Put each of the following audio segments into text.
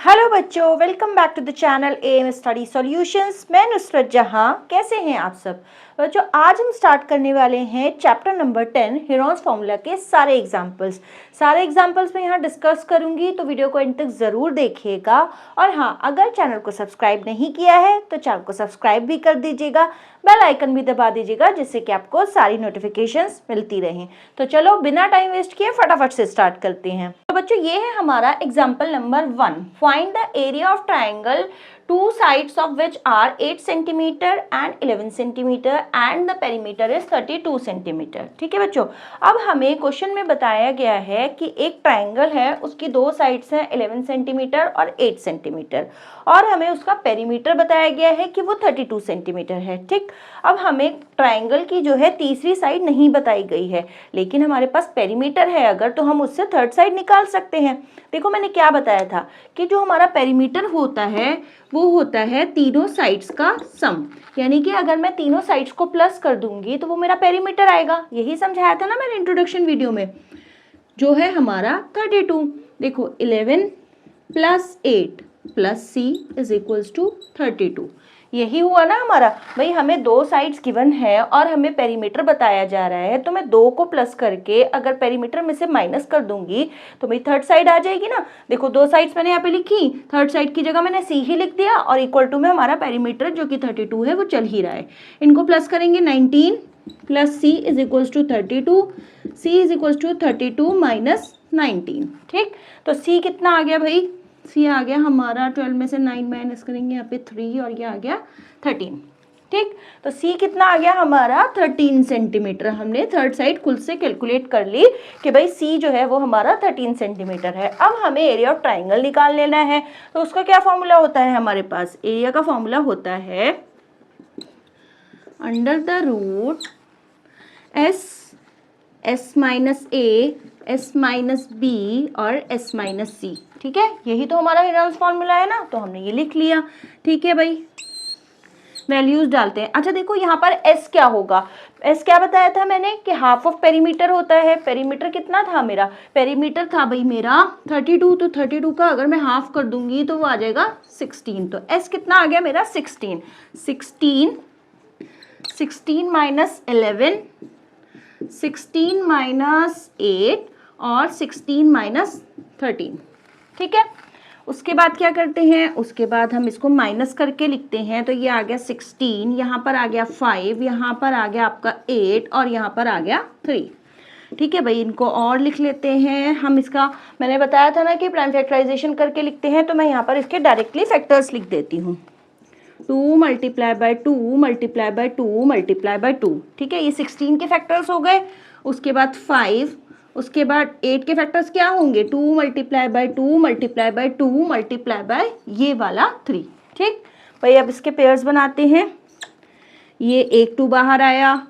Hello बच्चों, welcome back to the channel M study solutions. मैं नुसरत जहां। कैसे हैं आप सब बच्चों? आज हम स्टार्ट करने वाले हैं चैप्टर नंबर 10 हेरोन्स फार्मूला के सारे एग्जाम्पल्स मैं यहाँ डिस्कस करूंगी, तो वीडियो को एंड तक ज़रूर देखिएगा। और हाँ, अगर चैनल को सब्सक्राइब नहीं किया है तो चैनल को सब्सक्राइब भी कर दीजिएगा, बेल आइकन भी दबा दीजिएगा, जिससे कि आपको सारी नोटिफिकेशंस मिलती रहें। तो चलो बिना टाइम वेस्ट किए फटाफट से स्टार्ट करते हैं। तो बच्चों, ये है हमारा example number 1। Find the area of triangle two sides of which are 8 cm and 11 cm and the perimeter is 32 cm। ठीक है बच्चों, अब हमें क्वेश्चन में बताया गया है कि एक ट्राइंगल है, उसकी दो साइड्स हैं 11 cm और 8 cm, और हमें उसका पेरीमीटर बताया गया है कि वो 32 cm है। ठीक, अब हमें ट्राइंगल की जो है तीसरी साइड नहीं बताई गई है, लेकिन हमारे पास पेरीमीटर है अगर, तो हम उससे थर्ड साइड निकाल सकते हैं। देखो, मैंने क्या बताया था कि जो हमारा पेरीमीटर होता है वो होता है तीनों साइड्स का सम, यानी कि अगर मैं तीनों साइड्स को प्लस कर दूंगी तो वो मेरा पेरीमीटर आएगा। यही समझाया था ना मैंने इंट्रोडक्शन वीडियो में, जो है हमारा 32। देखो, 11 plus 8 plus C is equals to 32। यही हुआ ना हमारा। भाई, हमें दो साइड्स गिवन है और हमें पेरीमीटर बताया जा रहा है, तो मैं दो को प्लस करके अगर पेरीमीटर में से माइनस कर दूंगी तो मेरी थर्ड साइड आ जाएगी ना। देखो, दो साइड्स मैंने यहाँ पे लिखी, थर्ड साइड की जगह मैंने सी ही लिख दिया, और इक्वल टू में हमारा पेरीमीटर जो कि 32 है वो चल ही रहा है। इनको प्लस करेंगे, 19 plus C is equals to 32। C is equals to 32 minus 19। ठीक, तो सी कितना आ गया भाई? सी आ गया हमारा 12 में से 9 माइनस करेंगे यहाँ पे 3, और ये आ गया 13। ठीक, तो सी कितना आ गया हमारा? 13 सेंटीमीटर। हमने थर्ड साइड खुद से कैलकुलेट कर ली कि भाई सी जो है वो हमारा 13 सेंटीमीटर है। अब हमें एरिया ऑफ ट्राइंगल निकाल लेना है, तो उसका क्या फॉर्मूला होता है हमारे पास? एरिया का फॉर्मूला होता है under the root S minus A, S minus B और एस माइनस सी। ठीक है, यही तो हमारा हेरोन्स फॉर्मूला है ना, तो हमने ये लिख लिया। ठीक है भाई, वैल्यूज डालते हैं। अच्छा देखो, यहाँ पर एस क्या होगा? एस क्या बताया था मैंने कि हाफ ऑफ पेरीमीटर होता है। पेरीमीटर कितना था मेरा? पेरीमीटर था भाई मेरा 32, तो 32 का अगर मैं हाफ कर दूंगी तो वो आ जाएगा 16। तो एस कितना आ गया मेरा? 16। 16 माइनस 11, 16 माइनस 8 और 16 माइनस 13। ठीक है, उसके बाद क्या करते हैं? उसके बाद हम इसको माइनस करके लिखते हैं, तो ये आ गया 16, यहाँ पर आ गया 5, यहाँ पर आ गया आपका 8 और यहाँ पर आ गया 3। ठीक है भाई, इनको और लिख लेते हैं हम। इसका मैंने बताया था ना कि प्राइम फैक्टराइजेशन करके लिखते हैं, तो मैं यहाँ पर इसके डायरेक्टली फैक्टर्स लिख देती हूँ। 2 multiply by 2 multiply by 2 multiply by 2। ठीक है, ये 16 के फैक्टर्स हो गए। उसके बाद 5, उसके बाद 8 के फैक्टर्स क्या होंगे? 2 multiply by 2 multiply by 2 multiply by ये वाला 3। ठीक भाई, अब इसके पेयर्स बनाते हैं। ये एक 2 बाहर आया,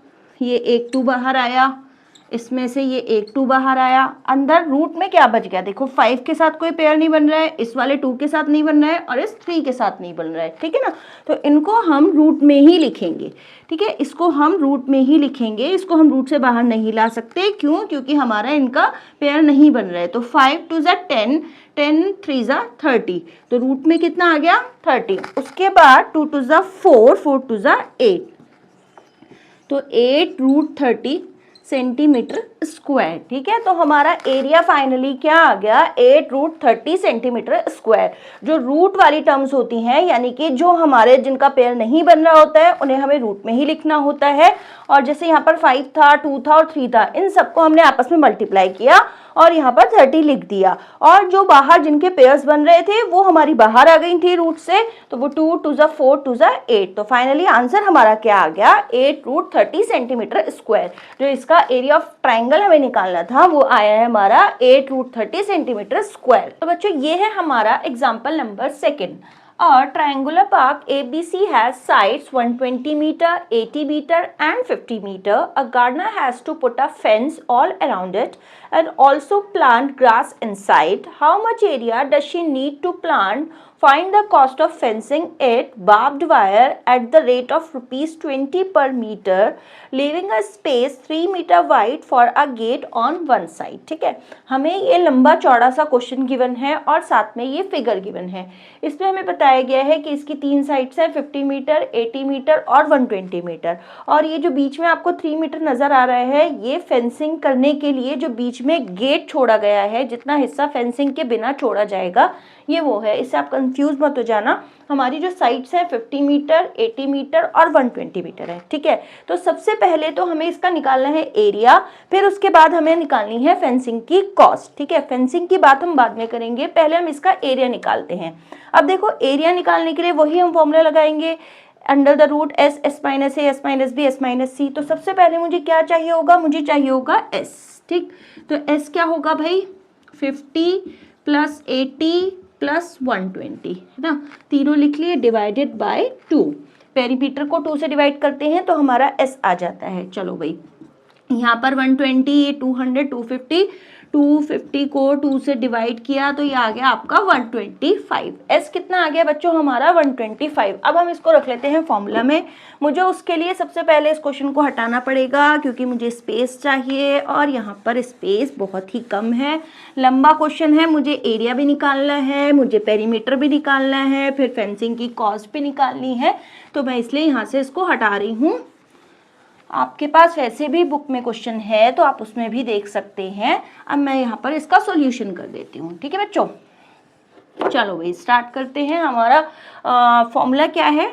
ये एक 2 बाहर आया, इसमें से ये एक 2 बाहर आया। अंदर रूट में क्या बच गया? देखो, 5 के साथ कोई पेयर नहीं बन रहा है, इस वाले 2 के साथ नहीं बन रहा है, और इस 3 के साथ नहीं बन रहा है। ठीक है ना, तो इनको हम रूट में ही लिखेंगे। ठीक है, इसको हम रूट में ही लिखेंगे, इसको हम रूट से बाहर नहीं ला सकते। क्यों? क्योंकि हमारा इनका पेयर नहीं बन रहा है। तो 5 2 ज़ा 10, 10 3 ज़ा 30, तो रूट में कितना आ गया? 30। उसके बाद 2 2 ज़ा 4, 4 2 ज़ा 8, तो 8 रूट 30 सेंटीमीटर स्क्वायर। ठीक है, तो हमारा एरिया फाइनली क्या आ गया? 8 रूट 30 सेंटीमीटर स्क्वायर। जो रूट वाली टर्म्स होती हैं, यानी कि जो हमारे जिनका पेयर नहीं बन रहा होता है, उन्हें हमें रूट में ही लिखना होता है। और जैसे यहाँ पर 5 था, 2 था और 3 था, इन सबको हमने आपस में मल्टीप्लाई किया और यहाँ पर 30 लिख दिया। और जो बाहर जिनके पेयर्स बन रहे थे वो हमारी बाहर आ गई थी रूट से, तो वो 2 2 ज़ा 4 2 ज़ा 8। तो फाइनली आंसर हमारा क्या आ गया? 8 रूट 30 सेंटीमीटर स्क्वायर। जो इसका एरिया ऑफ ट्राइंगल हमें निकालना था वो आया है हमारा 8 रूट 30 सेंटीमीटर स्क्वायर। तो बच्चों, ये है हमारा example number 2। A triangular park ABC has sides 120 meter, 80 meter and 50 meter. A gardener has to put a fence all around it and also plant grass inside. How much area does she need to plant find the cost of fencing it barbed wire at the rate of ₹20 per metre leaving a space 3 metre wide for a gate on one side. ठीक है, हमें ये लंबा चौड़ा सा question given है और साथ में ये फिगर गिवन है। इसमें हमें बताया गया है कि इसकी 3 साइड्स हैं, 50 मीटर, 80 मीटर और 120 मीटर, और ये जो बीच में आपको 3 मीटर नजर आ रहा है, ये फेंसिंग करने के लिए जो बीच में गेट छोड़ा गया है, जितना हिस्सा फेंसिंग के बिना छोड़ा जाएगा ये वो है। इससे आप कंफ्यूज मत हो जाना। हमारी जो साइड्स है 50 मीटर, 80 मीटर और 120 मीटर है। ठीक है, तो सबसे पहले तो हमें इसका निकालना है एरिया, फिर उसके बाद हमें निकालनी है फेंसिंग की कॉस्ट। ठीक है, फेंसिंग की बात हम बाद में करेंगे, पहले हम इसका एरिया निकालते हैं। अब देखो, एरिया निकालने के लिए वही हम फॉर्मूला लगाएंगे, under the root S, S minus A, S minus B, S minus C. तो सबसे पहले मुझे क्या चाहिए होगा, मुझे चाहिए होगा एस। ठीक, तो एस क्या होगा भाई, 50 प्लस 80 प्लस 120 है ना, तीनों लिख लिए, डिवाइडेड बाय 2। पेरीमीटर को 2 से डिवाइड करते हैं तो हमारा एस आ जाता है। चलो भाई, यहाँ पर 120, 200, 250, 250 को 2 से डिवाइड किया तो ये आ गया आपका 125। एस कितना आ गया बच्चों, हमारा 125। अब हम इसको रख लेते हैं फॉर्मूला में। मुझे उसके लिए सबसे पहले इस क्वेश्चन को हटाना पड़ेगा क्योंकि मुझे स्पेस चाहिए और यहाँ पर स्पेस बहुत ही कम है। लंबा क्वेश्चन है, मुझे एरिया भी निकालना है, मुझे पेरीमीटर भी निकालना है, फिर फेंसिंग की कॉस्ट भी निकालनी है, तो मैं इसलिए यहाँ से इसको हटा रही हूँ। आपके पास वैसे भी बुक में क्वेश्चन है तो आप उसमें भी देख सकते हैं। अब मैं यहाँ पर इसका सॉल्यूशन कर देती हूँ। ठीक है बच्चों, चलो भाई स्टार्ट करते हैं। हमारा फॉर्मूला क्या है,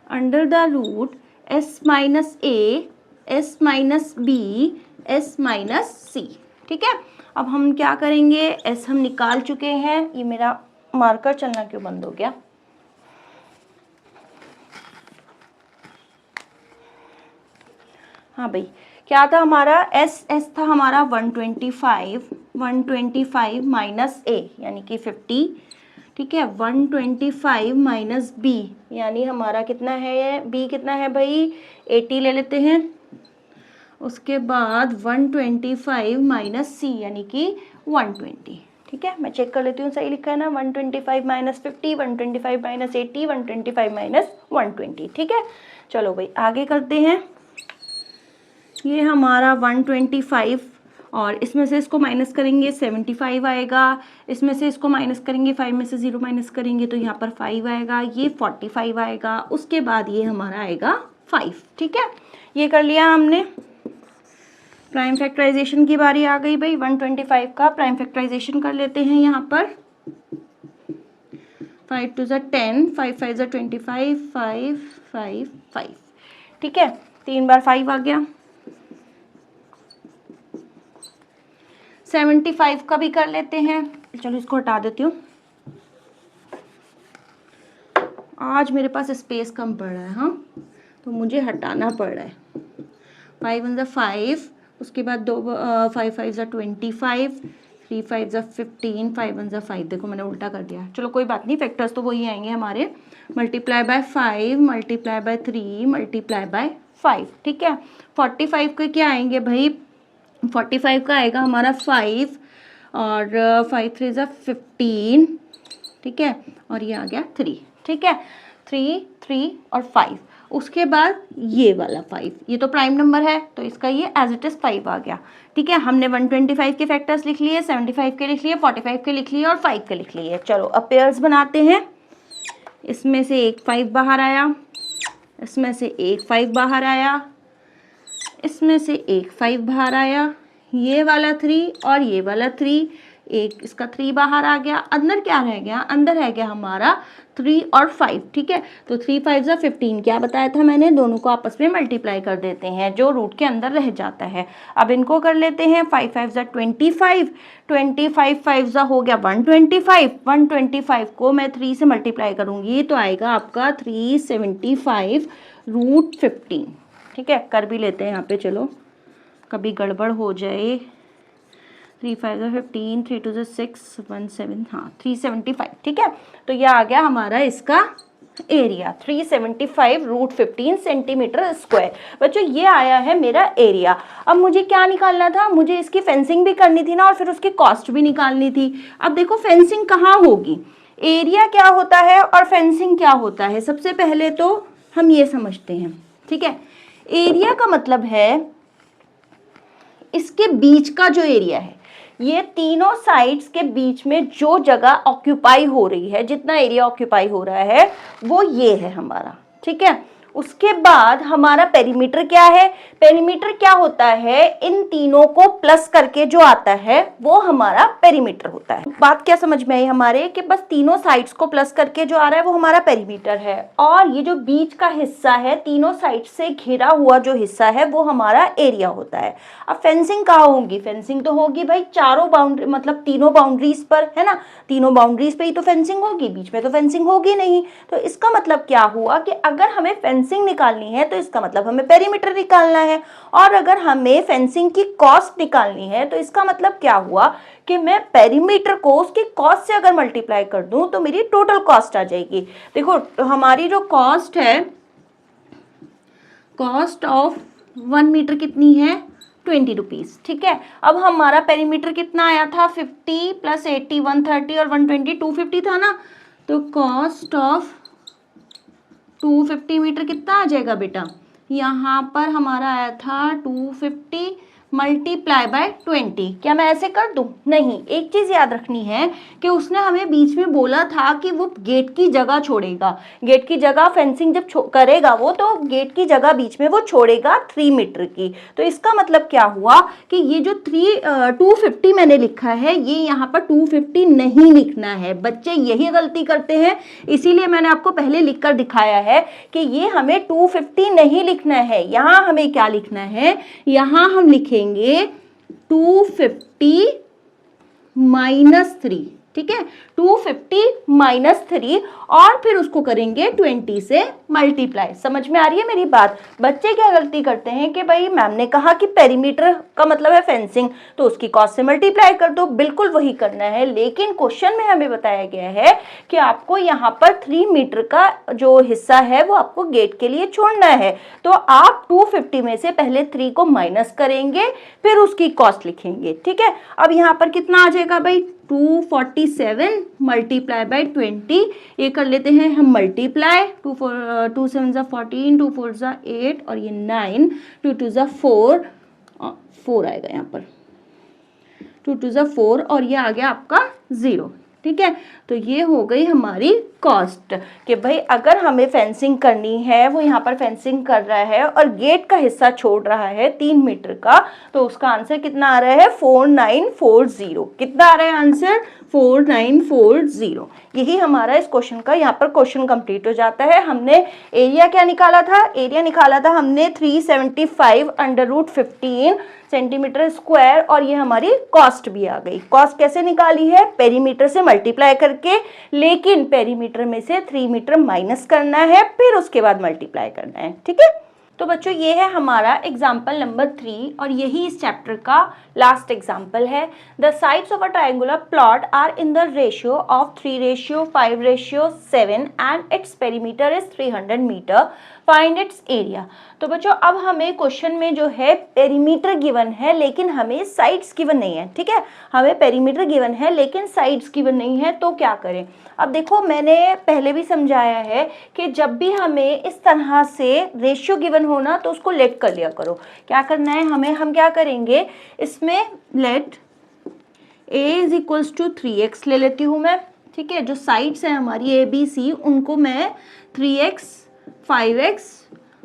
under the root S minus A, S minus B, S minus C. ठीक है, अब हम क्या करेंगे, एस हम निकाल चुके हैं। ये मेरा मार्कर चलना क्यों बंद हो गया, हाँ भाई, क्या था हमारा एस, एस था हमारा 125, 125 माइनस ए यानी कि 50। ठीक है, 125 माइनस बी यानी हमारा कितना है, बी कितना है भाई, 80 ले लेते हैं। उसके बाद 125 माइनस सी यानी कि 120। ठीक है, मैं चेक कर लेती हूँ सही लिखा है ना, 125 माइनस 50, 125 माइनस 80, 125 माइनस 120। ठीक है, चलो भाई आगे करते हैं। ये हमारा 125 और इसमें से इसको माइनस करेंगे 75 आएगा, इसमें से इसको माइनस करेंगे 5 में से 0 माइनस करेंगे तो यहाँ पर 5 आएगा, ये 45 आएगा, उसके बाद ये हमारा आएगा 5। ठीक है, ये कर लिया हमने। प्राइम फैक्टराइजेशन की बारी आ गई भाई, 125 का प्राइम फैक्टराइजेशन कर लेते हैं यहाँ पर। 5 2 ज़ा 10, 5 5 ज़ा 25, 5 5 5। ठीक है, 3 बार 5 आ गया। 75 का भी कर लेते हैं, चलो इसको हटा देती हूँ, आज मेरे पास स्पेस कम पड़ रहा है, हाँ तो मुझे हटाना पड़ रहा है। 5 1 ज़ा 5, उसके बाद 2 5 5 ज़ा 25, 3 5 ज़ा 15, 5 1 ज़ा 5, देखो मैंने उल्टा कर दिया, चलो कोई बात नहीं, फैक्टर्स तो वही आएंगे हमारे। Multiply by 5, multiply by 3, multiply by 5। ठीक है, 45 के क्या आएंगे भाई, 45 का आएगा हमारा 5 और 5 3 ज़ा 15। ठीक है, और ये आ गया 3। ठीक है, 3 3 और 5, उसके बाद ये वाला 5, ये तो प्राइम नंबर है तो इसका ये एज इट इज़ 5 आ गया। ठीक है, हमने 125 के फैक्टर्स लिख लिए, 75 के लिख लिए, 45 के लिख लिए और 5 के लिख लिए। चलो अब पेयर्स बनाते हैं। इसमें से एक 5 बाहर आया, इसमें से एक 5 बाहर आया, इसमें से एक 5 बाहर आया, ये वाला 3 और ये वाला 3, एक इसका 3 बाहर आ गया। अंदर क्या रह गया, अंदर रह गया हमारा 3 और 5। ठीक है, तो 3 5 ज़ा 15, क्या बताया था मैंने, दोनों को आपस में मल्टीप्लाई कर देते हैं, जो रूट के अंदर रह जाता है। अब इनको कर लेते हैं, 5 5 ज़ा 25, 25 5 ज़ा हो गया 125, 125 को मैं 3 से मल्टीप्लाई करूँगी तो आएगा आपका 375 रूट 15। ठीक है, कर भी लेते हैं यहाँ पे, चलो कभी गड़बड़ हो जाए। 3 5 ज़ा 15, 3 2 ज़ा 6, 1 7, हाँ 375। ठीक है, तो ये आ गया हमारा इसका एरिया, 375 रूट 15 सेंटीमीटर स्क्वायर। बच्चों ये आया है मेरा एरिया। अब मुझे क्या निकालना था, मुझे इसकी फेंसिंग भी करनी थी ना और फिर उसकी कॉस्ट भी निकालनी थी। अब देखो फेंसिंग कहाँ होगी, एरिया क्या होता है और फेंसिंग क्या होता है, सबसे पहले तो हम ये समझते हैं, ठीक है। एरिया का मतलब है इसके बीच का जो एरिया है, ये तीनों साइड्स के बीच में जो जगह ऑक्यूपाई हो रही है, जितना एरिया ऑक्यूपाई हो रहा है वो ये है हमारा, ठीक है। उसके बाद हमारा पेरीमीटर क्या है, पेरीमीटर क्या होता है, इन तीनों को प्लस करके जो आता है वो हमारा पेरीमीटर होता है। बात क्या समझ में आई हमारे कि बस तीनों साइड्स को प्लस करके जो आ रहा है वो हमारा पेरीमीटर है, और ये जो बीच का हिस्सा है, तीनों साइड से घिरा हुआ जो हिस्सा है वो हमारा एरिया होता है। अब फेंसिंग कहाँ होगी, फेंसिंग तो होगी भाई चारों बाउंड्री, मतलब तीनों बाउंड्रीज पर, है ना, तीनों बाउंड्रीज पे ही तो फेंसिंग होगी, बीच में तो फेंसिंग होगी नहीं। तो इसका मतलब क्या हुआ कि अगर हमें फेंसिंग निकालनी है तो इसका मतलब हमें पेरीमीटर निकालना है, और अगर हमें फेंसिंग की कॉस्ट निकालनी है तो इसका मतलब क्या हुआ कि मैं पेरीमीटर को उसकी कॉस्ट से अगर मल्टीप्लाई कर दूं तो मेरी टोटल कॉस्ट आ जाएगी। देखो हमारी जो कॉस्ट है, कॉस्ट ऑफ 1 मीटर कितनी है, 20 रुपीज, ठीक है। अब हमारा पेरीमीटर कितना आया था, 50 प्लस 80 130 और 120 250 था ना, तो कॉस्ट ऑफ 250 मीटर कितना आ जाएगा बेटा, यहाँ पर हमारा आया था 250 मल्टीप्लाई बाय 20। क्या मैं ऐसे कर दूं, नहीं, एक चीज याद रखनी है कि उसने हमें बीच में बोला था कि वो गेट की जगह छोड़ेगा, गेट की जगह फेंसिंग जब करेगा वो, तो गेट की जगह बीच में वो छोड़ेगा 3 मीटर की। तो इसका मतलब क्या हुआ कि ये जो 250 मैंने लिखा है, ये यहाँ पर 250 नहीं लिखना है। बच्चे यही गलती करते हैं, इसीलिए मैंने आपको पहले लिख कर दिखाया है कि ये हमें 250 नहीं लिखना है। यहाँ हमें क्या लिखना है, यहाँ हम लिखेंगे 250 माइनस 3, ठीक है, 250 माइनस 3, और फिर उसको करेंगे 20 से मल्टीप्लाई। समझ में आ रही है मेरी बात। बच्चे क्या गलती करते हैं कि भाई मैम ने कहा कि पेरीमीटर का मतलब है फेंसिंग, तो उसकी कॉस्ट से मल्टीप्लाई कर दो, बिल्कुल वही करना है, लेकिन क्वेश्चन में हमें बताया गया है कि आपको यहाँ पर 3 मीटर का जो हिस्सा है वो आपको गेट के लिए छोड़ना है। तो आप 250 में से पहले 3 को माइनस करेंगे, फिर उसकी कॉस्ट लिखेंगे, ठीक है। अब यहाँ पर कितना आ जाएगा भाई, 247 मल्टीप्लाई बाय 20, ये कर लेते हैं हम मल्टीप्लाई, 2 7 ज़ा 14, 2 4 ज़ा 8 और ये 9, 2 2 ज़ा 4, 4 आएगा यहाँ पर, 2 2 ज़ा 4 और ये आ गया आपका 0, ठीक है। तो ये हो गई हमारी कॉस्ट कि भाई अगर हमें फेंसिंग करनी है, वो यहाँ पर फेंसिंग कर रहा है और गेट का हिस्सा छोड़ रहा है 3 मीटर का, तो उसका आंसर कितना आ रहा है, 4940। कितना आ रहा है आंसर, 4940। यही हमारा इस क्वेश्चन का यहाँ पर क्वेश्चन कंप्लीट हो जाता है। हमने एरिया क्या निकाला था, एरिया निकाला था हमने 375 अंडर रूट 15 सेंटीमीटर स्क्वायर, और ये हमारी कॉस्ट भी आ गई। कॉस्ट कैसे निकाली है, पेरीमीटर से मल्टीप्लाई करके, लेकिन पेरीमीटर में से 3 मीटर माइनस करना है, फिर उसके बाद मल्टीप्लाई करना है, ठीक है। तो बच्चों ये है हमारा एग्जाम्पल नंबर 3, और यही इस चैप्टर का लास्ट एग्जाम्पल है। The sides of a triangular plot are in the ratio of 3:5:7 and its perimeter is 300 metre, find its area. तो बच्चों अब हमें क्वेश्चन में जो है पेरीमीटर गिवन है, लेकिन हमें साइड्स गिवन नहीं है, ठीक है। हमें पेरीमीटर गिवन है लेकिन साइड्स गिवन नहीं है, तो क्या करें। अब देखो मैंने पहले भी समझाया है कि जब भी हमें इस तरह से रेशियो गिवन होना तो उसको लेट कर लिया करो। क्या करना है हमें, हम क्या करेंगे इसमें, let a is equals to 3x ले लेती हूँ मैं, ठीक है। जो साइड्स हैं हमारी ए बी सी, उनको मैं 3x 5x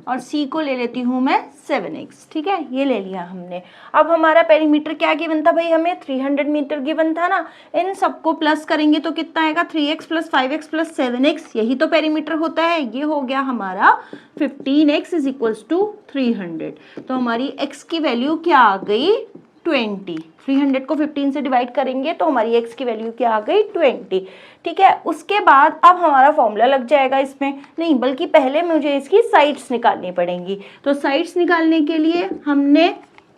और c को ले लेती हूँ मैं 7x, ठीक है, ये ले लिया हमने। अब हमारा पेरीमीटर क्या गिवन था भाई, हमें 300 मीटर गिवन था ना, इन सबको प्लस करेंगे तो कितना आएगा, 3x plus 5x plus 7x, यही तो पेरीमीटर होता है। ये हो गया हमारा 15x इज इक्वल्स टू 300। तो हमारी x की वैल्यू क्या आ गई, 20। 300 को 15 से डिवाइड करेंगे तो हमारी x की वैल्यू क्या आ गई, 20, ठीक है। उसके बाद अब हमारा फॉर्मूला लग जाएगा इसमें, नहीं बल्कि पहले मुझे इसकी साइड्स निकालनी पड़ेंगी। तो साइड्स निकालने के लिए हमने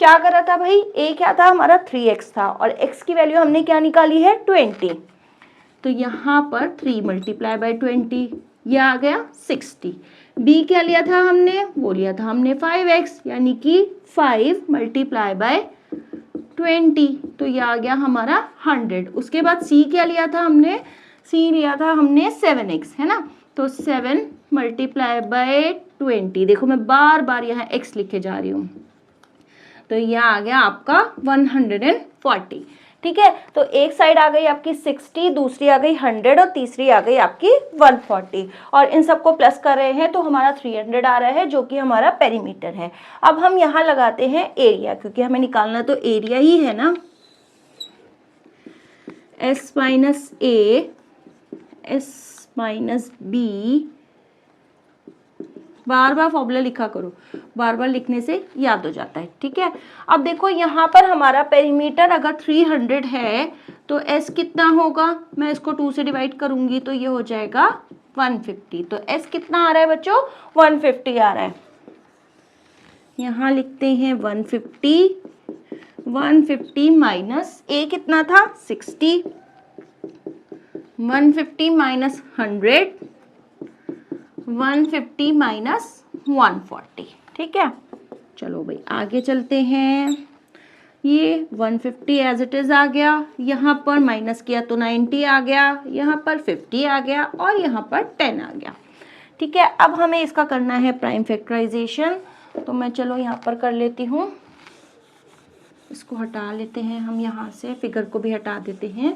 क्या करा था भाई, a क्या था हमारा 3x था, और x की वैल्यू हमने क्या निकाली है, 20। तो यहाँ पर 3 मल्टीप्लाई बाय 20, ये आ गया 60। b क्या लिया था हमने, वो लिया था हमने 5x, यानी कि 5 मल्टीप्लाई बाय 20, तो ये आ गया हमारा 100। उसके बाद c क्या लिया था हमने, c लिया था हमने 7x, है ना, तो 7 मल्टीप्लाई बाय 20, देखो मैं बार बार यहाँ x लिखे जा रही हूँ, तो यह आ गया आपका 140। ठीक है, तो एक साइड आ गई आपकी 60, दूसरी आ गई 100 और तीसरी आ गई आपकी 140, और इन सबको प्लस कर रहे हैं तो हमारा 300 आ रहा है, जो कि हमारा पेरीमीटर है। अब हम यहाँ लगाते हैं एरिया, क्योंकि हमें निकालना तो एरिया ही है ना। s माइनस ए, s माइनस बी, बार बार फॉर्मूला लिखा करो, बार बार लिखने से याद हो जाता है। ठीक है, अब देखो यहाँ पर हमारा पेरीमीटर अगर 300 है तो s कितना होगा, मैं इसको 2 से डिवाइड करूंगी तो ये हो जाएगा 150। तो s कितना आ रहा है बच्चों, 150 आ रहा है। यहाँ लिखते हैं 150, 150 माइनस a कितना था 60, 150 माइनस 100, 150 माइनस 140। ठीक है, चलो भाई आगे चलते हैं। ये 150 एज इट इज आ गया, यहाँ पर माइनस किया तो 90 आ गया, यहाँ पर 50 आ गया और यहाँ पर 10 आ गया। ठीक है, अब हमें इसका करना है प्राइम फैक्टराइजेशन, तो मैं चलो यहाँ पर कर लेती हूँ, इसको हटा लेते हैं हम यहाँ से, फिगर को भी हटा देते हैं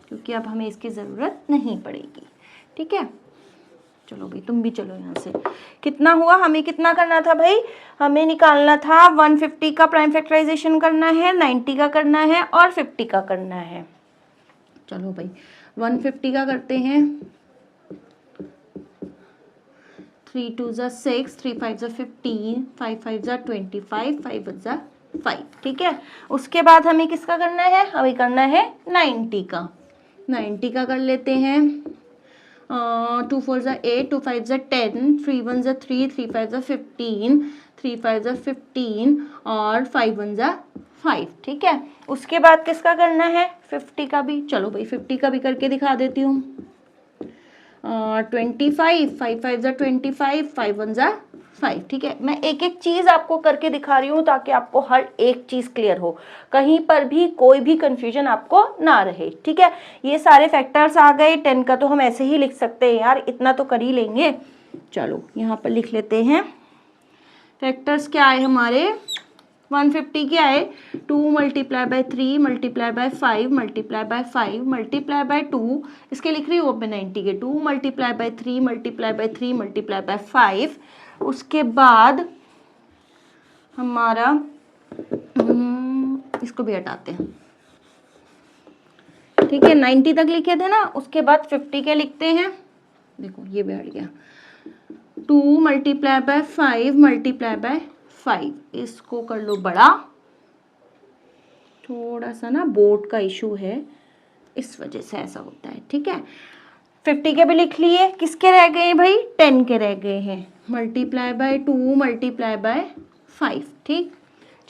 क्योंकि अब हमें इसकी ज़रूरत नहीं पड़ेगी। ठीक है, चलो भाई तुम भी चलो यहाँ से। कितना हुआ, हमें कितना करना था भाई, हमें निकालना था 150 का प्राइम फैक्टराइजेशन करना है, 90 का करना है और 50 का करना है। चलो भाई 150 का करते हैं, 3 2 ज़ा 6, 3 5 ज़ा 15, 5 5 ज़ा 25, 5 1 ज़ा 5। ठीक है, उसके बाद हमें किसका करना है, हमें करना है 90 का। 90 का कर लेते हैं, 2 4 ज़ा 8, 2 5 ज़ा 10, 3 1 ज़ा 3, 3 5 ज़ा 15, 3 5 ज़ा 15 और 5 1 ज़ा 5। ठीक है, उसके बाद किसका करना है, 50 का भी। चलो भाई 50 का भी करके दिखा देती हूँ। 25, 5 5 ज़ा 25, 5 1 ज़ा 5। ठीक है, मैं एक एक चीज़ आपको करके दिखा रही हूँ ताकि आपको हर एक चीज़ क्लियर हो, कहीं पर भी कोई भी कंफ्यूजन आपको ना रहे। ठीक है, ये सारे फैक्टर्स आ गए, 10 का तो हम ऐसे ही लिख सकते हैं यार, इतना तो कर ही लेंगे। चलो यहाँ पर लिख लेते हैं, फैक्टर्स क्या आए हमारे, 150 क्या है, 2 multiply by 3 multiply by 5 multiply by 5 multiply by 2, इसके लिख रही हूँ मैं 90 के, 2 multiply by 3 multiply by 3 multiply by 5। उसके बाद हमारा इसको भी हटाते हैं। ठीक है, 90 तक लिखे थे ना, उसके बाद 50 के लिखते हैं, देखो ये भी हट गया, 2 मल्टीप्लाई बाय 5 मल्टीप्लाई बाय 5, इसको कर लो बड़ा, थोड़ा सा ना बोर्ड का इशू है इस वजह से ऐसा होता है। ठीक है, 50 के भी लिख लिए, किसके रह गए भाई, 10 के रह गए हैं, मल्टीप्लाई बाय 2 मल्टीप्लाई बाय 5। ठीक,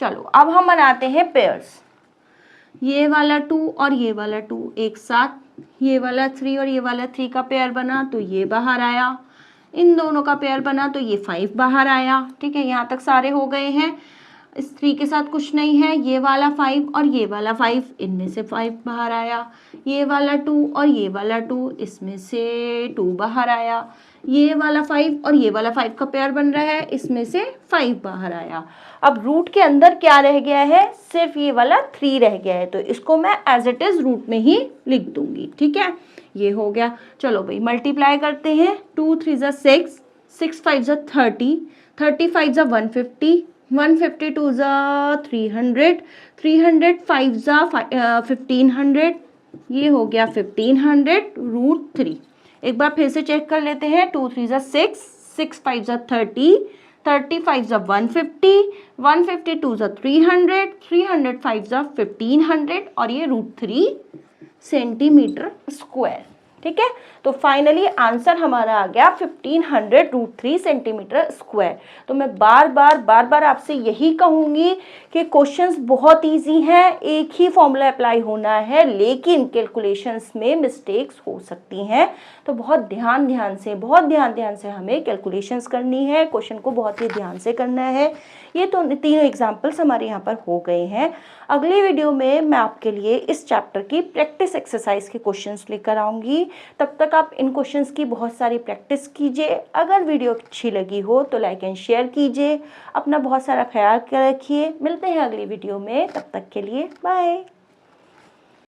चलो अब हम बनाते हैं पेयर्स, ये वाला 2 और ये वाला 2 एक साथ, ये वाला 3 और ये वाला 3 का पेयर बना तो ये बाहर आया, इन दोनों का पेयर बना तो ये 5 बाहर आया। ठीक है, यहाँ तक सारे हो गए हैं, इस 3 के साथ कुछ नहीं है, ये वाला 5 और ये वाला 5, इनमें से 5 बाहर आया, ये वाला 2 और ये वाला 2, इसमें से 2 बाहर आया, ये वाला 5 और ये वाला 5 का पेयर बन रहा है, इसमें से 5 बाहर आया। अब रूट के अंदर क्या रह गया है, सिर्फ ये वाला 3 रह गया है, तो इसको मैं एज इट इज रूट में ही लिख दूंगी। ठीक है, ये हो गया। चलो भाई मल्टीप्लाई करते हैं, 2 3 ज़ा 6, 6 5 ज़ा 30, 30 5 ज़ा 150, 152 ज़ा 300, 300 5 ज़ा 1500, ये हो गया 1500 रूट 3। एक बार फिर से चेक कर लेते हैं, 2 3 ज़ा 6, 6 5 ज़ा 30, 30 5 ज़ा 150, 152 ज़ा 300, 300 5 ज़ा 1500 और ये रूट 3 सेंटीमीटर स्क्वायर। ठीक है, तो फाइनली आंसर हमारा आ गया 1500 रूट 3 सेंटीमीटर स्क्वायर। तो मैं बार बार आपसे यही कहूँगी कि क्वेश्चंस बहुत इजी हैं, एक ही फॉर्मूला अप्लाई होना है, लेकिन कैलकुलेशंस में मिस्टेक्स हो सकती हैं, तो बहुत ध्यान से हमें कैलकुलेशंस करनी है, क्वेश्चन को बहुत ही ध्यान से करना है। ये तो तीनों एग्जाम्पल्स हमारे यहाँ पर हो गए हैं। अगली वीडियो में मैं आपके लिए इस चैप्टर की प्रैक्टिस एक्सरसाइज के क्वेश्चंस लेकर आऊँगी। तब तक आप इन क्वेश्चंस की बहुत सारी प्रैक्टिस कीजिए। अगर वीडियो अच्छी लगी हो तो लाइक एंड शेयर कीजिए। अपना बहुत सारा ख्याल रखिए। मिलते हैं अगली वीडियो में, तब तक के लिए बाय।